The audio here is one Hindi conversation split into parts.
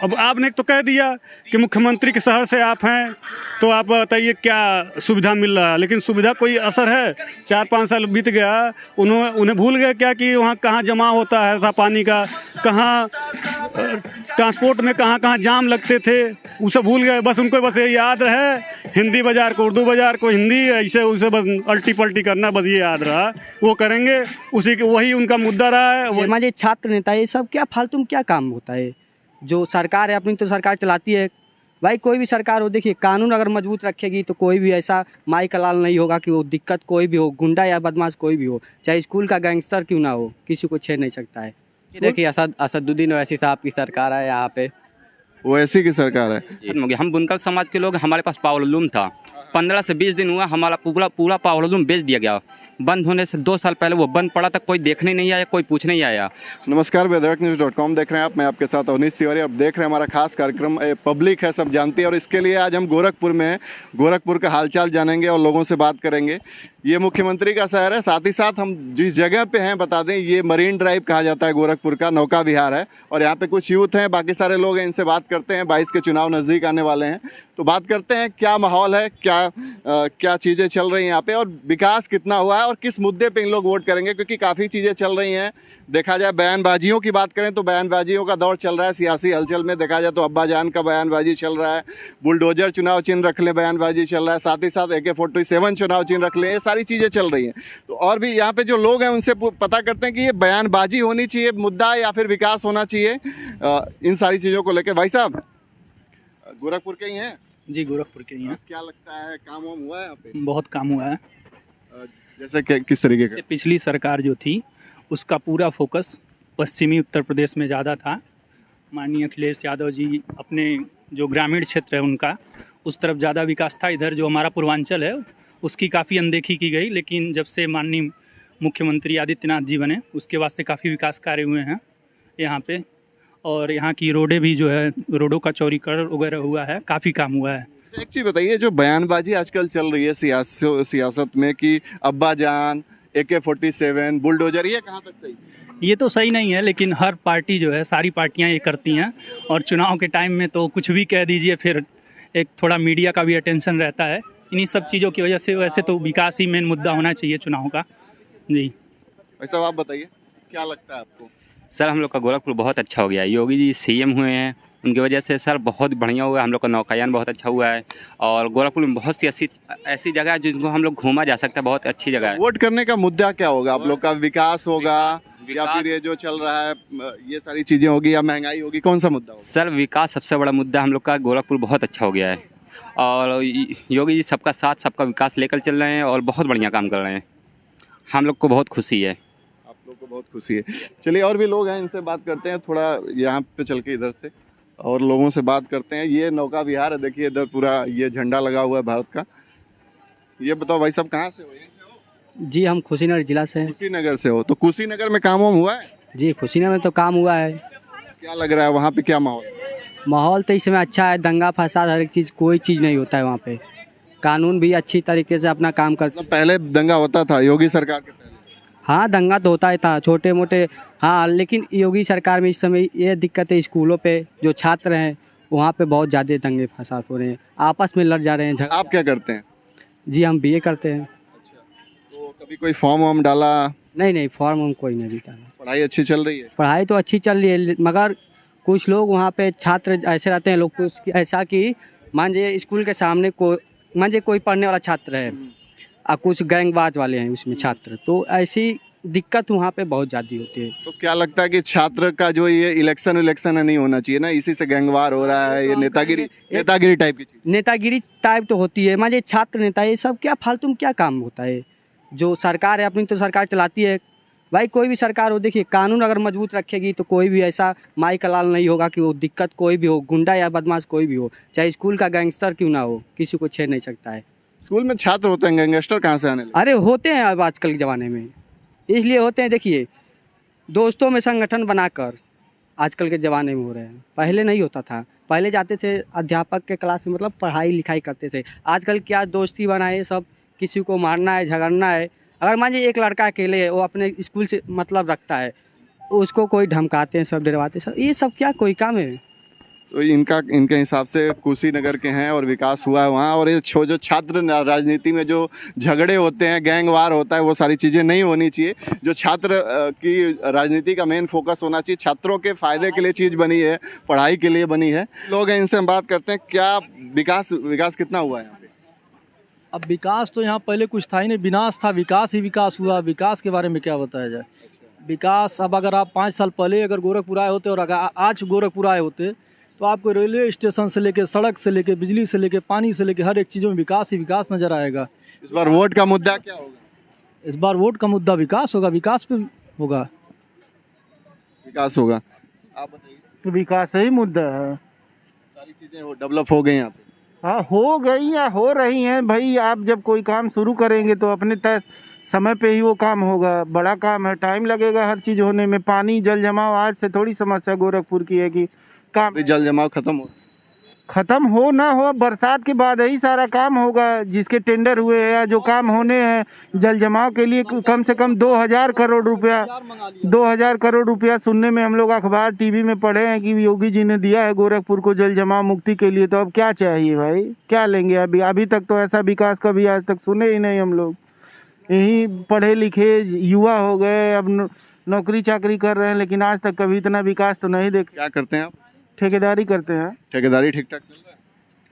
अब आपने तो कह दिया कि मुख्यमंत्री के शहर से आप हैं, तो आप बताइए क्या सुविधा मिल रहा है, लेकिन सुविधा कोई असर है? 4-5 साल बीत गया, उन्हें भूल गए क्या कि वहाँ कहाँ जमा होता है था पानी का, कहाँ ट्रांसपोर्ट में कहाँ कहाँ जाम लगते थे, वो सब भूल गए। बस उनको बस ये याद रहे हिंदी बाज़ार को उर्दू बाज़ार को हिंदी, ऐसे उसे बस अल्टी पल्टी करना, बस ये याद रहा, वो करेंगे, उसी के वही उनका मुद्दा रहा है। हमारे छात्र नेता ये सब क्या फालतू में क्या काम होता है? जो सरकार है अपनी तो सरकार चलाती है भाई, कोई भी सरकार हो, देखिए कानून अगर मजबूत रखेगी तो कोई भी ऐसा माई का लाल नहीं होगा कि वो दिक्कत कोई भी हो, गुंडा या बदमाश कोई भी हो, चाहे स्कूल का गैंगस्टर क्यों ना हो, किसी को छेड़ नहीं सकता है। देखिए असदुद्दीन ओवैसी साहब की सरकार है यहाँ पे, ओवैसी की सरकार है। हम बुनकर समाज के लोग, हमारे पास पावर लूम था, 15 से 20 दिन हुआ हमारा पूरा पावर लूम बेच दिया गया। बंद होने से 2 साल पहले वो बंद पड़ा था, कोई देखने नहीं आया, कोई पूछने नहीं आया। नमस्कार, वेदरकन्यूज़.com देख रहे हैं आप, मैं आपके साथ अवनीश तिवारी। अब देख रहे हैं हमारा खास कार्यक्रम पब्लिक है, सब जानती है, और इसके लिए आज हम गोरखपुर में हैं। गोरखपुर का हालचाल जानेंगे और लोगों से बात करेंगे। ये मुख्यमंत्री का शहर है, साथ ही साथ हम जिस जगह पे हैं बता दें, ये मरीन ड्राइव कहा जाता है गोरखपुर का, नौका विहार है। और यहाँ पे कुछ यूथ हैं, बाकी सारे लोग हैं, इनसे बात करते हैं। 22 के चुनाव नज़दीक आने वाले हैं, तो बात करते हैं क्या माहौल है, क्या चीज़ें चल रही हैं यहाँ पे, और विकास कितना हुआ है, और किस मुद्दे पे इन लोग वोट करेंगे, क्योंकि काफ़ी चीज़ें चल रही हैं। देखा जाए बयानबाजियों की बात करें तो बयानबाजियों का दौर चल रहा है सियासी हलचल में। देखा जाए तो अब्बा जान का बयानबाजी चल रहा है, बुलडोजर चुनाव चिन्ह रख ले बयानबाजी चल रहा है, साथ ही साथ AK-47 चुनाव चिन्ह रख ले, ये सारी चीज़ें चल रही हैं। तो और भी यहाँ पे जो लोग हैं उनसे पता करते हैं कि ये बयानबाजी होनी चाहिए मुद्दा, या फिर विकास होना चाहिए, इन सारी चीज़ों को लेकर। भाई साहब गोरखपुर के ही हैं? जी गोरखपुर के ही हैं। क्या लगता है काम वाम हुआ है यहाँ पे? बहुत काम हुआ है। जैसे कि किस तरीके का? पिछली सरकार जो थी उसका पूरा फोकस पश्चिमी उत्तर प्रदेश में ज़्यादा था। माननीय अखिलेश यादव जी अपने जो ग्रामीण क्षेत्र है उनका, उस तरफ ज़्यादा विकास था। इधर जो हमारा पूर्वांचल है उसकी काफ़ी अनदेखी की गई, लेकिन जब से माननीय मुख्यमंत्री आदित्यनाथ जी बने उसके बाद से काफ़ी विकास कार्य हुए हैं यहाँ पे। और यहाँ की रोडें भी जो है, रोडों का चौड़ीकरण वगैरह हुआ है, काफ़ी काम हुआ है। एक चीज़ बताइए, जो बयानबाजी आजकल चल रही है सियासत में कि अब्बा जान, AK-47, बुलडोजर, ये कहाँ तक सही? ये तो सही नहीं है, लेकिन हर पार्टी जो है, सारी पार्टियां ये करती हैं, और चुनाव के टाइम में तो कुछ भी कह दीजिए, फिर एक थोड़ा मीडिया का भी अटेंशन रहता है। इन्हीं सब चीज़ों की वजह से वैसे तो विकास ही मेन मुद्दा होना चाहिए चुनाव का। जी भाई साहब आप बताइए क्या लगता है आपको? सर हम लोग का गोरखपुर बहुत अच्छा हो गया है, योगी जी CM हुए हैं, उनकी वजह से सर बहुत बढ़िया हुआ है। हम लोग का नौकायान बहुत अच्छा हुआ है, और गोरखपुर में बहुत सी ऐसी जगह है जिनको हम लोग घूमा जा सकता है, बहुत अच्छी जगह है। वोट करने का मुद्दा क्या होगा आप लोग का? विकास होगा या फिर ये जो चल रहा है ये सारी चीजें होगी, या महंगाई होगी? कौन सा मुद्दा होगा? सर विकास सबसे बड़ा मुद्दा हम लोग का। गोरखपुर बहुत अच्छा हो गया है, और योगी जी सबका साथ सबका विकास लेकर चल रहे हैं, और बहुत बढ़िया काम कर रहे हैं। हम लोग को बहुत खुशी है। आप लोग को बहुत खुशी है। चलिए और भी लोग हैं, इनसे बात करते हैं, थोड़ा यहाँ पे चल के इधर से और लोगों से बात करते हैं। ये नौका विहार है, देखिए इधर पूरा ये झंडा लगा हुआ है भारत का। ये बताओ भाई साहब कहाँ से हो? यहीं से हो? जी हम कुशीनगर जिला से हैं। कुशीनगर से हो, तो कुशीनगर में काम वाम हुआ है? जी कुशीनगर में तो काम हुआ है। क्या लग रहा है वहाँ पे, क्या माहौल? माहौल तो इस समय अच्छा है, दंगा फसाद हर एक चीज़, कोई चीज़ नहीं होता है वहाँ पे। कानून भी अच्छी तरीके से अपना काम करता। मतलब पहले दंगा होता था योगी सरकार के पहले? हाँ दंगा तो होता ही था, छोटे मोटे। हाँ लेकिन योगी सरकार में इस समय ये दिक्कत है, स्कूलों पे जो छात्र हैं वहाँ पे बहुत ज़्यादा दंगे फसाद हो रहे हैं, आपस में लड़ जा रहे हैं। आप क्या करते हैं? जी हम BA करते हैं। अच्छा, तो कभी कोई फॉर्म वॉर्म डाला? नहीं फॉर्म हम कोई नहीं देता। पढ़ाई अच्छी चल रही है? पढ़ाई तो अच्छी चल रही है, मगर कुछ लोग वहाँ पे छात्र ऐसे रहते हैं, लोग कुछ ऐसा कि मान लीजिए स्कूल के सामने कोई पढ़ने वाला छात्र है और कुछ गैंगबाज वाले हैं उसमें छात्र, तो ऐसी दिक्कत वहाँ पे बहुत ज़्यादा होती है। तो क्या लगता है कि छात्र का जो ये इलेक्शन नहीं होना चाहिए ना, इसी से गैंगवार हो रहा है, ये नेतागिरी टाइप की चीज? नेतागिरी टाइप तो होती है, मान लीजिए छात्र नेता, ये सब क्या फालतू में क्या काम होता है? जो सरकार है अपनी तो सरकार चलाती है भाई, कोई भी सरकार हो, देखिए कानून अगर मजबूत रखेगी तो कोई भी ऐसा माई का लाल नहीं होगा कि वो दिक्कत कोई भी हो, गुंडा या बदमाश कोई भी हो, चाहे स्कूल का गैंगस्टर क्यों ना हो, किसी को छेड़ नहीं सकता है। स्कूल में छात्र होते हैं, गैंगस्टर कहाँ से आने लगे? अरे होते हैं अब आजकल के ज़माने में, इसलिए होते हैं। देखिए दोस्तों में संगठन बनाकर आजकल के ज़माने में हो रहे हैं, पहले नहीं होता था। पहले जाते थे अध्यापक के क्लास में, मतलब पढ़ाई लिखाई करते थे। आजकल क्या दोस्ती बनाए, सब किसी को मारना है, झगड़ना है। अगर मान लीजिए एक लड़का अकेले है, वो अपने स्कूल से मतलब रखता है, उसको कोई धमकाते हैं, सब डरवाते हैं, सब ये सब क्या कोई काम है? तो इनके हिसाब से कुशीनगर के हैं और विकास हुआ है वहाँ। और ये जो छात्र राजनीति में जो झगड़े होते हैं, गैंगवार होता है, वो सारी चीज़ें नहीं होनी चाहिए। जो छात्र की राजनीति का मेन फोकस होना चाहिए, छात्रों के फायदे के लिए चीज़ बनी है, पढ़ाई के लिए बनी है। लोग हैं, इनसे हम बात करते हैं, क्या विकास कितना हुआ है यहाँ पे? अब विकास तो यहाँ पहले कुछ था ही नहीं, विनाश था, विकास ही विकास हुआ। विकास के बारे में क्या बताया जाए? विकास अब अगर आप 5 साल पहले अगर गोरखपुर आए होते और अगर आज गोरखपुर आए होते तो आपको रेलवे स्टेशन से लेके, सड़क से लेके, बिजली से लेके, पानी से लेके हर एक चीज़ों में विकास ही विकास नज़र आएगा। इस बार वोट का मुद्दा क्या होगा? इस बार वोट का मुद्दा विकास होगा, विकास पे होगा। विकास होगा। आप बताइए। तो विकास ही मुद्दा है। सारी चीज़ें डेवलप हो गई यहाँ पे? हाँ, हो गई या हो रही हैं भाई। आप जब कोई काम शुरू करेंगे तो अपने तय समय पे ही वो काम होगा। बड़ा काम है, टाइम लगेगा हर चीज़ होने में। पानी जल जमाव आज से थोड़ी समस्या गोरखपुर की है कि काम जल जमाव खत्म हो ना हो, बरसात के बाद ही सारा काम होगा। जिसके टेंडर हुए हैं या जो काम होने हैं जल जमाव के लिए कम से कम 2000 करोड़ रुपया 2000 करोड़ रुपया सुनने में हम लोग अखबार टीवी में पढ़े हैं कि योगी जी ने दिया है गोरखपुर को जल जमाव मुक्ति के लिए। तो अब क्या चाहिए भाई, क्या लेंगे? अभी तक तो ऐसा विकास कभी आज तक सुने ही नहीं हम लोग। यही पढ़े लिखे युवा हो गए, अब नौकरी चाकरी कर रहे हैं, लेकिन आज तक कभी इतना विकास तो नहीं देख। क्या करते हैं आप? ठेकेदारी करते हैं। ठेकेदारी ठीक ठाक चल रहा है?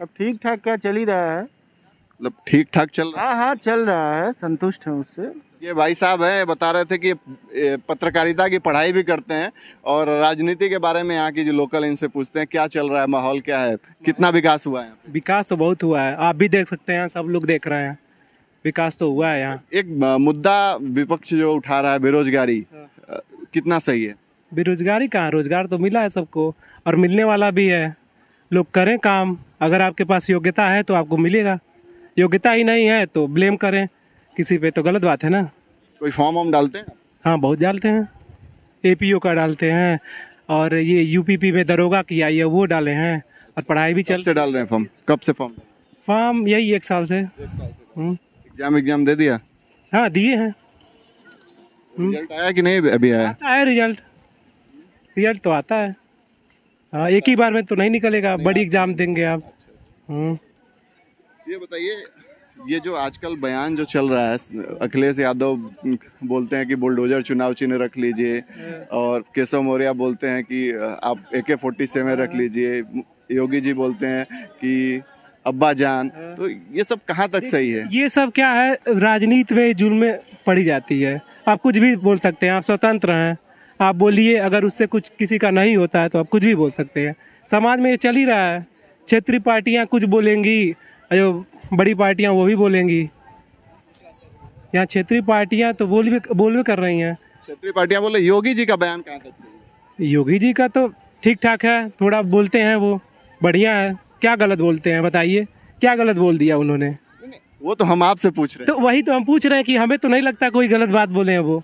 अब ठीक ठाक क्या, चल ही रहा है। मतलब ठीक ठाक चल रहा है? हाँ, चल रहा है, संतुष्ट हैं उससे। ये भाई साहब हैं, बता रहे थे कि पत्रकारिता की पढ़ाई भी करते हैं और राजनीति के बारे में यहाँ की जो लोकल, इनसे पूछते हैं क्या चल रहा है, माहौल क्या है, कितना विकास हुआ है? विकास तो बहुत हुआ है, आप भी देख सकते हैं, सब लोग देख रहे हैं, विकास तो हुआ है यहाँ। एक मुद्दा विपक्ष जो उठा रहा है, बेरोजगारी, कितना सही है? बेरोजगारी कहाँ, रोजगार तो मिला है सबको और मिलने वाला भी है। लोग करें काम, अगर आपके पास योग्यता है तो आपको मिलेगा, योग्यता ही नहीं है तो ब्लेम करें किसी पे तो गलत बात है ना। कोई फॉर्म हम डालते हैं? हाँ, बहुत डालते हैं, APO का डालते हैं और ये UPP में दरोगा की आई है वो डाले हैं और पढ़ाई भी कब से डाल रहे हैं फॉर्म? कब से फॉर्म यही 1 साल से। एग्जाम दे दिया? हाँ, दिए हैं। रिजल्ट आया कि नहीं? अभी आया? आता है रिजल्ट तो आता है। हाँ, एक ही बार में तो नहीं निकलेगा, बड़ी एग्जाम देंगे आप। ये बताइए, ये जो आजकल बयान जो चल रहा है, अखिलेश यादव बोलते हैं कि बुलडोजर चुनाव चिन्ह रख लीजिए और केशव मौर्य बोलते हैं कि आप AK-47 रख लीजिए, योगी जी बोलते हैं कि अब्बा जान, तो ये सब कहाँ तक सही है? ये सब क्या है, राजनीति में जुल्म पड़ी जाती है। आप कुछ भी बोल सकते हैं, आप स्वतंत्र हैं, आप बोलिए। अगर उससे कुछ किसी का नहीं होता है तो आप कुछ भी बोल सकते हैं। समाज में ये चल ही रहा है, क्षेत्रीय पार्टियां कुछ बोलेंगी, जो बड़ी पार्टियां वो भी बोलेंगी। यहाँ क्षेत्रीय पार्टियां तो बोल भी कर रही हैं। क्षेत्रीय पार्टियां बोले, योगी जी का बयान कहाँ तक सही है? योगी जी का तो ठीक ठाक है, थोड़ा बोलते हैं वो बढ़िया है। क्या गलत बोलते हैं बताइए, क्या गलत बोल दिया उन्होंने? वो तो हम आपसे पूछ रहे हैं। तो वही तो हम पूछ रहे हैं कि हमें तो नहीं लगता कोई गलत बात बोले हैं, वो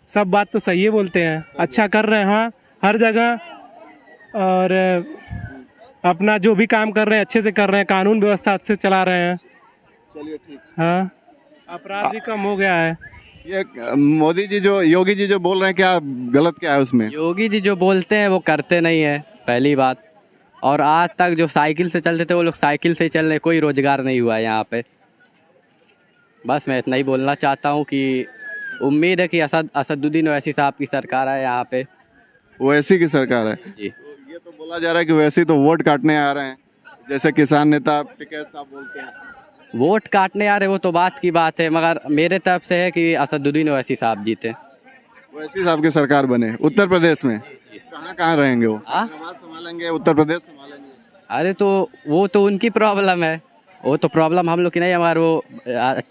सब बात तो सही बोलते हैं, अच्छा कर रहे हैं। हाँ, हर जगह, और अपना जो भी काम कर रहे हैं अच्छे से कर रहे हैं, कानून व्यवस्था अच्छे से चला रहे हैं। चलिए ठीक। हाँ, अपराध भी कम हो गया है। ये मोदी जी जो, योगी जी जो बोल रहे हैं, क्या गलत क्या है उसमें? योगी जी जो बोलते हैं वो करते नहीं है, पहली बात। और आज तक जो साइकिल से चलते थे वो लोग साइकिल से चल रहे, कोई रोजगार नहीं हुआ है यहाँ पे। बस मैं इतना ही बोलना चाहता हूँ कि उम्मीद है कि असदुद्दीन ओवैसी साहब की सरकार है यहाँ पे। ओवैसी की सरकार है जी। ये तो बोला जा रहा है कि वैसे तो वोट काटने आ रहे हैं, जैसे किसान नेता टिकैत साहब बोलते हैं। वोट काटने आ रहे वो तो बात की बात है, मगर मेरे तरफ से है कि असदुद्दीन ओवैसी साहब जीते, ओवैसी साहब की सरकार बने उत्तर प्रदेश में। कहाँ रहेंगे वो? हाँ, संभालेंगे, उत्तर प्रदेश संभालेंगे? अरे तो वो तो उनकी प्रॉब्लम है, वो तो प्रॉब्लम हम लोग की नहीं, हमारे वो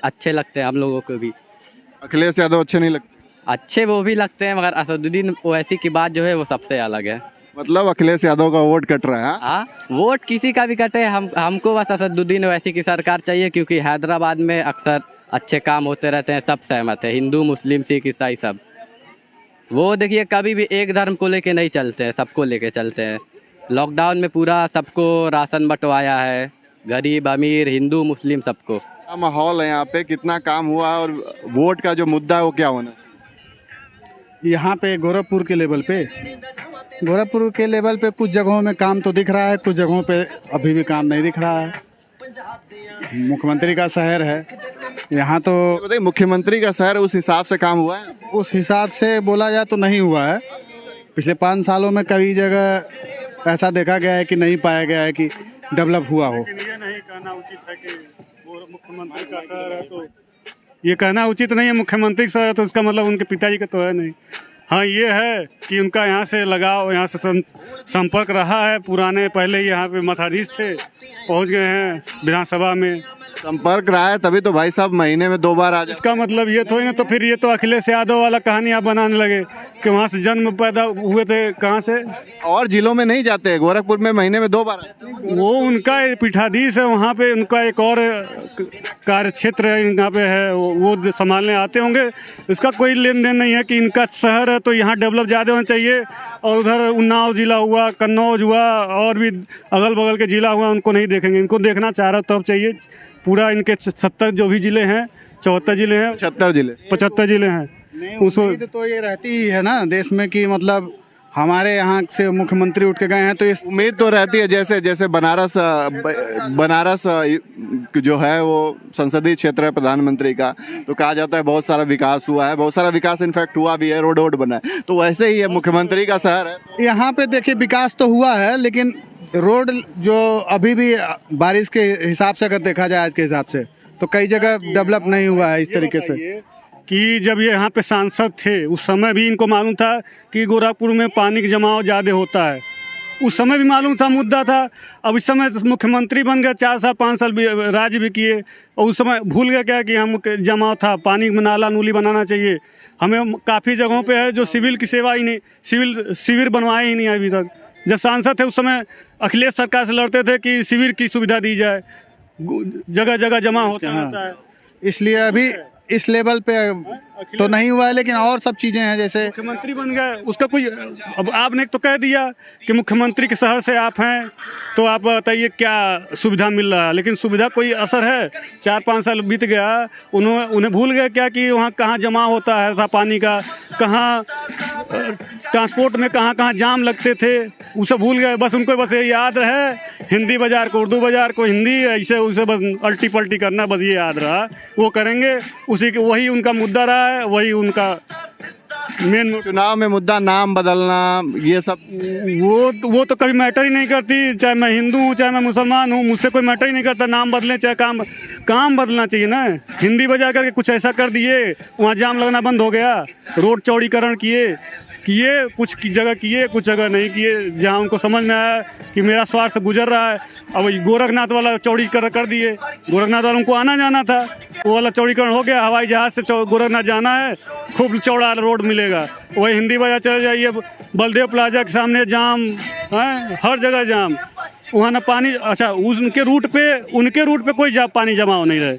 अच्छे लगते हैं हम लोगों को भी। अखिलेश यादव अच्छे नहीं लगते? अच्छे वो भी लगते हैं, मगर असदुद्दीन ओवैसी की बात जो है वो सबसे अलग है। मतलब अखिलेश यादव का वोट कट रहा है? हाँ, वोट किसी का भी कटे, हमको बस असदुद्दीन ओवैसी की सरकार चाहिए, क्योंकि हैदराबाद में अक्सर अच्छे काम होते रहते हैं, सब सहमत है, हिंदू मुस्लिम सिख ईसाई सब। वो देखिए कभी भी एक धर्म को लेके नहीं चलते हैं, सबको लेके चलते हैं। लॉकडाउन में पूरा सबको राशन बंटवाया है, गरीब अमीर हिंदू मुस्लिम सबको। क्या माहौल है यहाँ पे, कितना काम हुआ और वोट का जो मुद्दा है वो क्या होना चाहिए यहाँ पे गोरखपुर के लेवल पे? गोरखपुर के लेवल पे कुछ जगहों में काम तो दिख रहा है, कुछ जगहों पे अभी भी काम नहीं दिख रहा है। मुख्यमंत्री का शहर है यहाँ, तो बताइए मुख्यमंत्री का शहर, उस हिसाब से काम हुआ है? उस हिसाब से बोला जाए तो नहीं हुआ है। पिछले 5 सालों में कई जगह ऐसा देखा गया है कि नहीं पाया गया है कि डेवलप हुआ हो। लेकिन ये नहीं कहना उचित है कि वो मुख्यमंत्री का शहर है, तो ये कहना उचित नहीं है मुख्यमंत्री का शहर है तो इसका मतलब उनके पिताजी का तो है नहीं। हाँ ये है कि उनका यहाँ से लगाव, यहाँ से संपर्क रहा है पुराने, पहले यहाँ पे मठाधीश थे, पहुँच गए हैं विधानसभा में। संपर्क रहा है तभी तो भाई साहब महीने में 2 बार आ जाए। इसका मतलब ये थोड़ी ना, तो फिर ये तो अखिलेश यादव वाला कहानी आप बनाने लगे कि वहाँ से जन्म पैदा हुए थे, कहाँ से। और जिलों में नहीं जाते, गोरखपुर में महीने में 2 बार आते हैं। वो उनका पीठाधीश है, वहाँ पे उनका एक और कार्य क्षेत्र है, यहाँ पे है, वो संभालने आते होंगे। इसका कोई लेन देन नहीं है कि इनका शहर है तो यहाँ डेवलप ज़्यादा होना चाहिए, और उधर उन्नाव जिला हुआ, कन्नौज हुआ, और भी अगल बगल के जिला हुआ, उनको नहीं देखेंगे। इनको देखना चारों तरफ चाहिए, पूरा इनके 70 जो भी जिले हैं, 74 जिले हैं, 75 जिले हैं। उम्मीद तो ये रहती ही है ना देश में कि मतलब हमारे यहाँ से मुख्यमंत्री उठ के गए हैं, तो इस उम्मीद तो रहती है। जैसे बनारस जो है वो संसदीय क्षेत्र है प्रधानमंत्री का, तो कहा जाता है बहुत सारा विकास हुआ है, बहुत सारा विकास इनफैक्ट हुआ भी है, रोड बना है, तो वैसे ही है मुख्यमंत्री का शहर है। यहाँ पे देखिए विकास तो हुआ है, लेकिन रोड जो अभी भी बारिश के हिसाब से अगर देखा जाए आज के हिसाब से, तो कई जगह डेवलप नहीं हुआ है इस तरीके से। कि जब ये यहाँ पे सांसद थे उस समय भी इनको मालूम था कि गोरखपुर में पानी का जमाव ज़्यादा होता है, उस समय भी मालूम था, मुद्दा था। अब इस समय मुख्यमंत्री बन गए, 4 साल 5 साल राज्य भी किए, और उस समय भूल गया क्या कि हम जमाव था, पानी में नाला नूली बनाना चाहिए। हमें काफ़ी जगहों पे है जो सिविल की सेवा ही नहीं, शिविर बनवाए ही नहीं अभी तक। जब सांसद थे उस समय अखिलेश सरकार से लड़ते थे कि शिविर की सुविधा दी जाए, जगह जगह जमा होता रहता है। इसलिए अभी इस लेवल पे तो नहीं हुआ है, लेकिन और सब चीजें हैं, जैसे मुख्यमंत्री बन गए उसका कोई, अब आपने तो कह दिया कि मुख्यमंत्री के शहर से आप हैं, तो आप बताइए क्या सुविधा मिल रहा है, लेकिन सुविधा कोई असर है? 4-5 साल बीत गया, उन्हें भूल गए क्या कि वहाँ कहाँ जमा होता है था पानी का, कहाँ ट्रांसपोर्ट में कहाँ जाम लगते थे, उसे भूल गए। बस उनको बस ये याद रहे, हिंदी बाजार को उर्दू बाजार को हिंदी, ऐसे उसे बस अल्टी पल्टी करना, बस ये याद रहा, वो करेंगे, वही उनका मुद्दा रहा है, वही उनका मेन। चुनाव में मुद्दा नाम बदलना, ये सब वो तो कभी मैटर ही नहीं करती, चाहे मैं हिंदू हूँ चाहे मैं मुसलमान हूँ, मुझसे कोई मैटर ही नहीं करता। नाम बदलें चाहे काम बदलना चाहिए ना। हिंदी बजा करके कुछ ऐसा कर दिए, वहाँ जाम लगना बंद हो गया, रोड चौड़ीकरण किए, कुछ जगह किए, कुछ जगह नहीं किए, जहाँ उनको समझ में आया कि मेरा स्वार्थ गुजर रहा है। अब गोरखनाथ वाला चौड़ीकरण कर दिए, गोरखनाथ वालों को आना जाना था, वो वाला चौड़ीकरण हो गया, हवाई जहाज़ से गोरखनाथ जाना है, खूब चौड़ा रोड मिलेगा। वही हिंदी बाजार चले जाइए, बलदेव प्लाजा के सामने जाम है, हर जगह जाम, वहाँ ना पानी। अच्छा, उनके रूट पे कोई पानी जमाव नहीं रहे,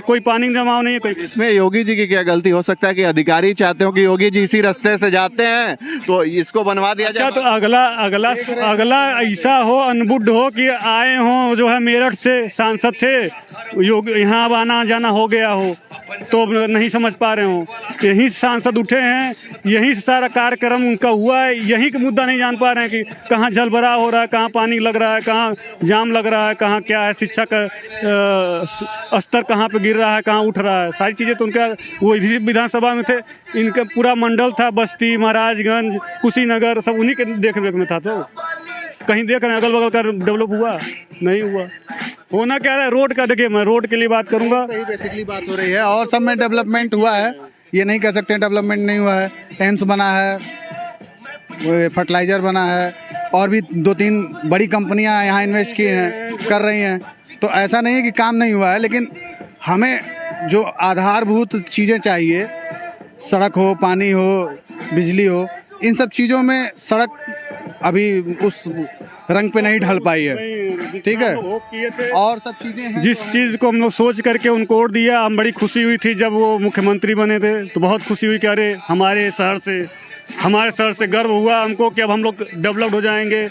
कोई पानी जमाव नहीं है कोई। इसमें योगी जी की क्या गलती हो सकता है कि अधिकारी चाहते हो कि योगी जी इसी रास्ते से जाते हैं तो इसको बनवा दिया जाए? तो अगला ऐसा हो, अनबुड्ढ हो कि आए हो, जो है मेरठ से सांसद थे, यहाँ अब आना जाना हो गया हो तो नहीं समझ पा रहे हो। यहीं सांसद उठे हैं, यहीं से सारा कार्यक्रम उनका हुआ है, यहीं का मुद्दा नहीं जान पा रहे हैं कि कहाँ जल भराव हो रहा है, कहाँ पानी लग रहा है, कहाँ जाम लग रहा है, कहाँ क्या है, शिक्षा का स्तर कहाँ पे गिर रहा है, कहाँ उठ रहा है। सारी चीज़ें तो उनका, वो इसी विधानसभा में थे, इनका पूरा मंडल था, बस्ती, महाराजगंज, कुशीनगर, सब उन्हीं के देख रेख में था। तो कहीं देख रहे हैं अगल बगल का डेवलप हुआ? नहीं हुआ। होना क्या है रोड का, देखिए मैं रोड के लिए बात करूंगा, बेसिकली बात हो रही है, और सब में डेवलपमेंट हुआ है, ये नहीं कह सकते डेवलपमेंट नहीं हुआ है। एम्स बना है, फर्टिलाइजर बना है, और भी 2-3 बड़ी कंपनियां यहाँ इन्वेस्ट की हैं, कर रही हैं, तो ऐसा नहीं है कि काम नहीं हुआ है। लेकिन हमें जो आधारभूत चीज़ें चाहिए, सड़क हो, पानी हो, बिजली हो, इन सब चीज़ों में सड़क अभी उस रंग पे नहीं ढल पाई है, ठीक है। और सब चीज़ें हैं, जिस चीज़ को हम लोग सोच करके उनको वोट दिया, हम बड़ी खुशी हुई थी जब वो मुख्यमंत्री बने थे, तो बहुत खुशी हुई कि अरे हमारे शहर से गर्व हुआ हमको कि अब हम लोग डेवलप्ड हो जाएंगे,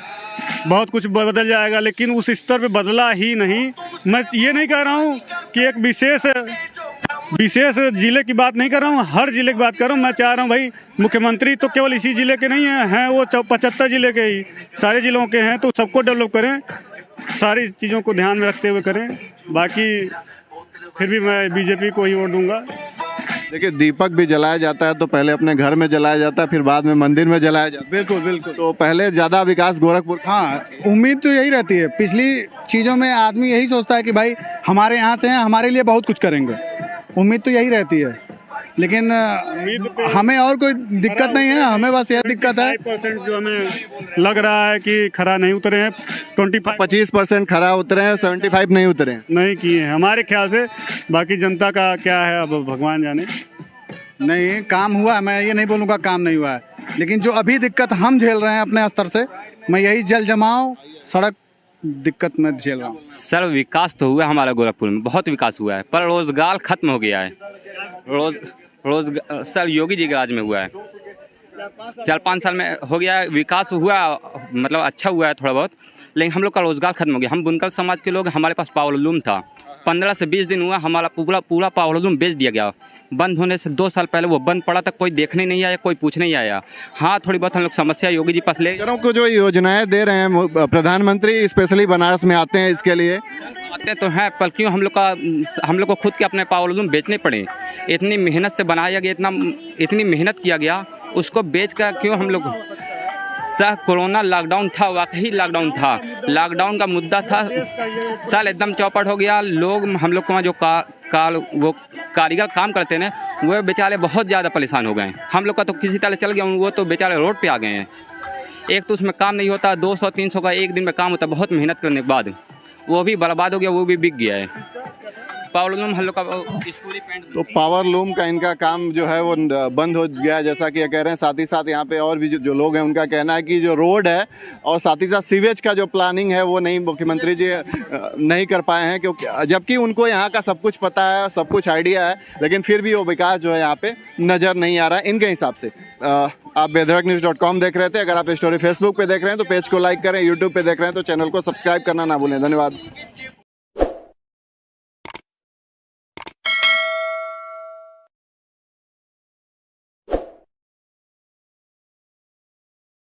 बहुत कुछ बदल जाएगा। लेकिन उस स्तर पे बदला ही नहीं। मैं ये नहीं कह रहा हूँ कि एक विशेष विशेष जिले की बात नहीं कर रहा हूँ, हर जिले की बात कर रहा हूँ। मैं चाह रहा हूँ भाई मुख्यमंत्री तो केवल इसी जिले के नहीं हैं वो 75 जिले के ही सारे जिलों के हैं, तो सबको डेवलप करें, सारी चीज़ों को ध्यान में रखते हुए करें। बाकी फिर भी मैं बीजेपी को ही वोट दूंगा। देखिए, दीपक भी जलाया जाता है तो पहले अपने घर में जलाया जाता है, फिर बाद में मंदिर में जलाया जाता है। बिल्कुल बिल्कुल। तो पहले ज़्यादा विकास गोरखपुर। हाँ, उम्मीद तो यही रहती है। पिछली चीज़ों में आदमी यही सोचता है कि भाई हमारे यहाँ से हैं, हमारे लिए बहुत कुछ करेंगे, उम्मीद तो यही रहती है। लेकिन हमें और कोई दिक्कत नहीं है, हमें बस यह दिक्कत है 25% जो हमें लग रहा है कि खरा नहीं उतरे हैं, 25% खरा उतरे हैं, 75 नहीं उतरे हैं। नहीं किए हैं हमारे ख्याल से। बाकी जनता का क्या है अब भगवान जाने। नहीं, काम हुआ है, मैं ये नहीं बोलूँगा काम नहीं हुआ है, लेकिन जो अभी दिक्कत हम झेल रहे हैं अपने स्तर से, मैं यही जल जमाव सड़क दिक्कत में झेल रहा हूँ। सर विकास तो हुआ है हमारा गोरखपुर में, बहुत विकास हुआ है, पर रोजगार खत्म हो गया है। रोजगार सर योगी जी के राज में हुआ है, 4-5 साल में हो गया है। विकास हुआ मतलब अच्छा हुआ है थोड़ा बहुत, लेकिन हम लोग का रोजगार खत्म हो गया। हम बुनकर समाज के लोग, हमारे पास पावर लूम था, 15 से 20 दिन हुआ हमारा पूरा पावर लूम बेच दिया गया। बंद होने से 2 साल पहले वो बंद पड़ा था, कोई देखने नहीं आया, कोई पूछने नहीं आया। हाँ, थोड़ी बहुत हम लोग समस्या योगी जी पास ले को जो योजनाएं दे रहे हैं प्रधानमंत्री, स्पेशली बनारस में आते हैं इसके लिए आते तो हैं, पर क्यों हम लोग को खुद के अपने पावर लूम बेचने पड़े? इतनी मेहनत से बनाया गया, इतनी मेहनत किया गया, उसको बेच कर क्यों हम लोग? सर कोरोना लॉकडाउन था, वाकई लॉकडाउन था, लॉकडाउन का मुद्दा था, साल एकदम चौपट हो गया। लोग हम लोग को जो वो कारीगर काम करते हैं वो बेचारे बहुत ज़्यादा परेशान हो गए। हम लोग का तो किसी तरह चल गया, वो तो बेचारे रोड पे आ गए हैं। एक तो उसमें काम नहीं होता, 200-300 का एक दिन में काम होता, बहुत मेहनत करने के बाद वो भी बर्बाद हो गया, वो भी बिक गया है। पावर लूम हम लोग का स्कूली पेंट, तो पावर लूम का इनका काम जो है वो बंद हो गया, जैसा कि ये कह रहे हैं। साथ ही साथ यहाँ पे और भी जो लोग हैं उनका कहना है कि जो रोड है और साथ ही साथ सीवेज का जो प्लानिंग है वो नहीं, मुख्यमंत्री जी नहीं कर पाए हैं, क्योंकि जबकि उनको यहाँ का सब कुछ पता है, सब कुछ आइडिया है, लेकिन फिर भी वो विकास जो है यहाँ पे नज़र नहीं आ रहा है इनके हिसाब से। आप बेधड़कन्यूज़.com देख रहे थे। अगर आप स्टोरी फेसबुक पे देख रहे हैं तो पेज को लाइक करें, यूट्यूब पे देख रहे हैं तो चैनल को सब्सक्राइब करना ना भूलें। धन्यवाद।